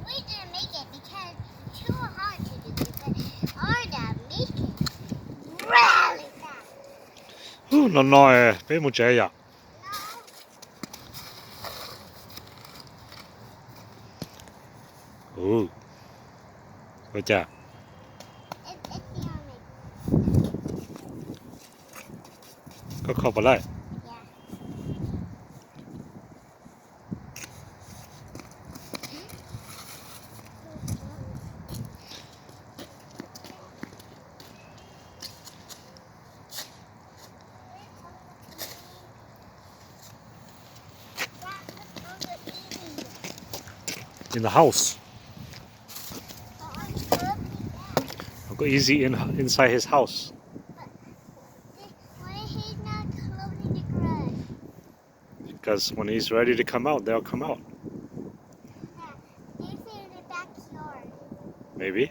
We didn't make it because it's too hard to do it, but our dad make it really fast. Non no,俾冇仔呀。哦，嗰只 It's the only. 個扣不嚟。Yeah. In the house. I'll go easy inside his house. Why he's not closing the garage? Because when he's ready to come out, they'll come out. He's in the backyard. Maybe.